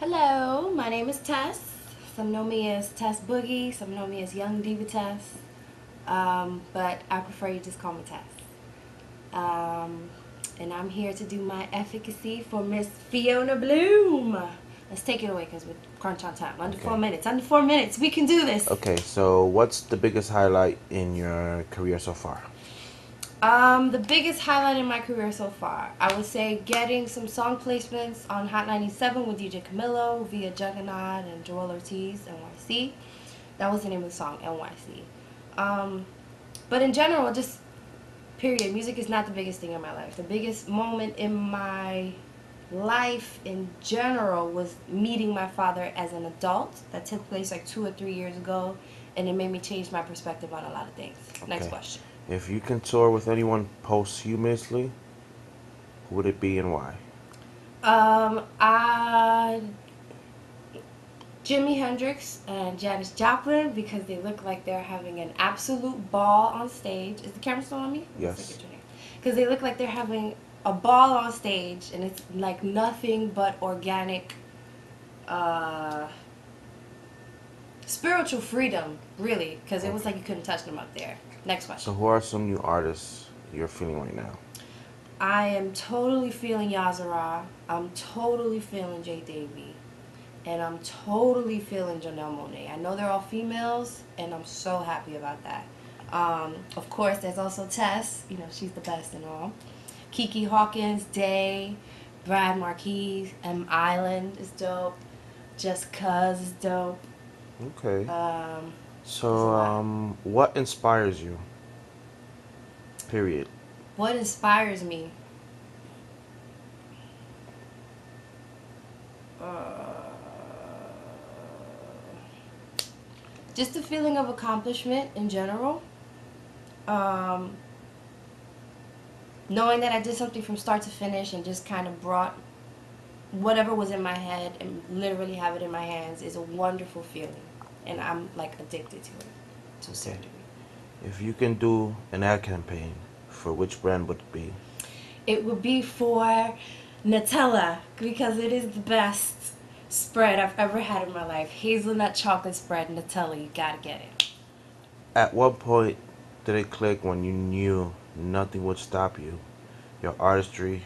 Hello, my name is Tess. Some know me as Tess Boogie, some know me as Young Diva Tess, but I prefer you just call me Tess. And I'm here to do my efficacy for Miss Fiona Bloom. Let's take it away because we're crunch on time. Under 4 minutes. Under 4 minutes. We can do this. Okay, so what's the biggest highlight in your career so far? The biggest highlight in my career so far, I would say getting some song placements on Hot 97 with DJ Camilo via Juggernaut and Joel Ortiz, NYC. That was the name of the song, NYC. But in general, just period, music is not the biggest thing in my life. The biggest moment in my life in general was meeting my father as an adult. That took place like 2 or 3 years ago, and it made me change my perspective on a lot of things. Okay. Next question. If you can tour with anyone posthumously, who would it be and why? Jimi Hendrix and Janis Joplin, because they look like they're having an absolute ball on stage. Is the camera still on me? Yes. Because they look like they're having a ball on stage, and it's like nothing but organic, spiritual freedom, really, because it was like you couldn't touch them up there. Next question. So who are some new artists you're feeling right now? I am totally feeling Yazara. I'm totally feeling Jay Davy. And I'm totally feeling Janelle Monáe. I know they're all females, and I'm so happy about that. Of course, there's also Tess. You know, she's the best and all. Kiki Hawkins, Day, Brad Marquis, M. Island is dope. Just Cuz is dope. Okay. What inspires you? Period. What inspires me? Just a feeling of accomplishment in general. Knowing that I did something from start to finish and just kind of brought whatever was in my head and literally have it in my hands is a wonderful feeling. And I'm like addicted to it to a certain degree. If you can do an ad campaign, for which brand would it be? It would be for Nutella, because it is the best spread I've ever had in my life. Hazelnut chocolate spread, Nutella, you gotta get it. At what point did it click when you knew nothing would stop you? Your artistry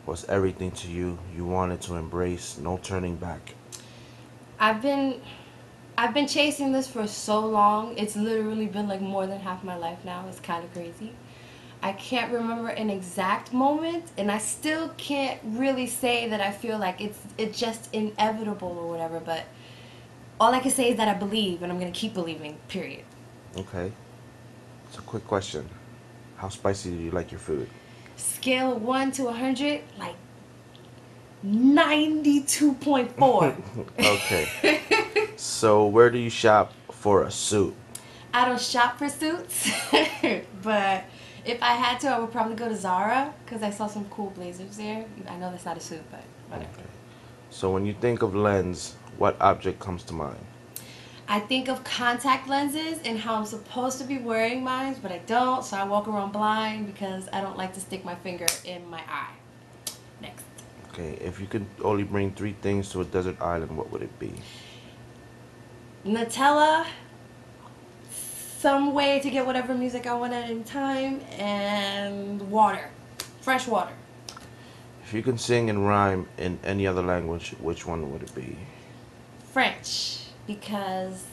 was everything to you. You wanted to embrace, no turning back. I've been chasing this for so long. It's literally been like more than half my life now. It's kind of crazy. I can't remember an exact moment, and I still can't really say that I feel like it's just inevitable or whatever, but all I can say is that I believe, and I'm going to keep believing, period. Okay. So quick question. How spicy do you like your food? Scale of 1 to 100, like 92.4. Okay. So where do you shop for a suit? I don't shop for suits, but if I had to, I would probably go to Zara because I saw some cool blazers there. I know that's not a suit, but whatever. Okay. So when you think of lens, what object comes to mind? I think of contact lenses and how I'm supposed to be wearing mine, but I don't, so I walk around blind because I don't like to stick my finger in my eye. Next. Okay, if you could only bring 3 things to a desert island, what would it be? Nutella, some way to get whatever music I want at any time, and water. Fresh water. If you can sing and rhyme in any other language, which one would it be? French. Because,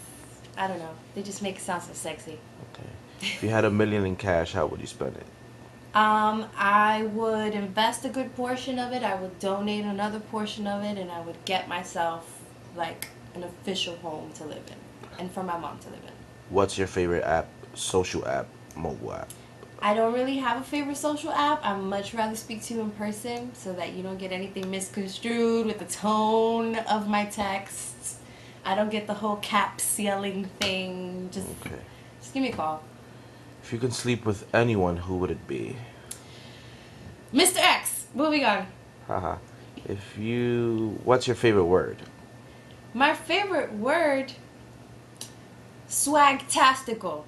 I don't know, they just make it sound so sexy. Okay. If you had $1 million in cash, how would you spend it? I would invest a good portion of it, I would donate another portion of it, and I would get myself, like, an official home to live in. And for my mom to live in. What's your favorite app, social app, mobile app? I don't really have a favorite social app. I'd much rather speak to you in person so that you don't get anything misconstrued with the tone of my texts. I don't get the whole caps yelling thing. Just give me a call. If you can sleep with anyone, who would it be? Mr. X. Moving on. Haha. What's your favorite word? My favorite word? Swagtastical.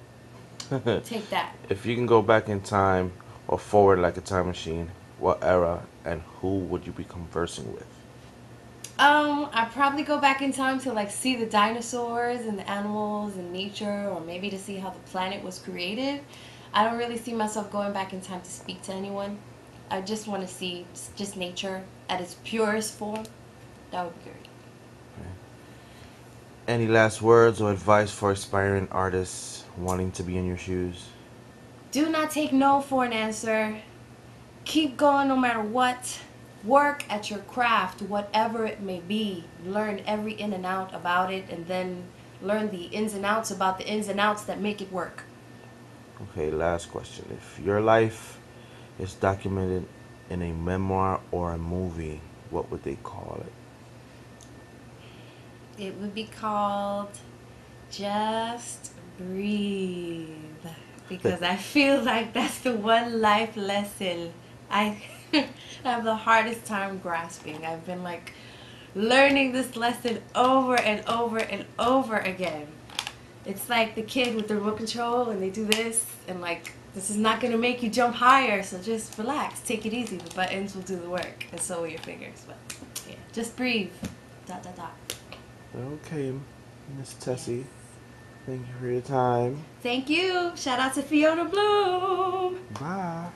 Take that. If you can go back in time or forward like a time machine, what era and who would you be conversing with? I'd probably go back in time to like see the dinosaurs and the animals and nature, or maybe to see how the planet was created. I don't really see myself going back in time to speak to anyone. I just want to see just nature at its purest form. That would be great. Any last words or advice for aspiring artists wanting to be in your shoes? Do not take no for an answer. Keep going no matter what. Work at your craft, whatever it may be. Learn every in and out about it, and then learn the ins and outs about the ins and outs that make it work. Okay, last question. If your life is documented in a memoir or a movie, what would they call it? It would be called Just Breathe. Because I feel like that's the one life lesson I have the hardest time grasping. I've been like learning this lesson over and over and over again. It's like the kid with the remote control and they do this and like this is not going to make you jump higher, so just relax, take it easy. The buttons will do the work and so will your fingers. But yeah, just breathe. Dot dot dot. Okay, Miss Tessie, thank you for your time. Thank you. Shout out to Fiona Bloom. Bye.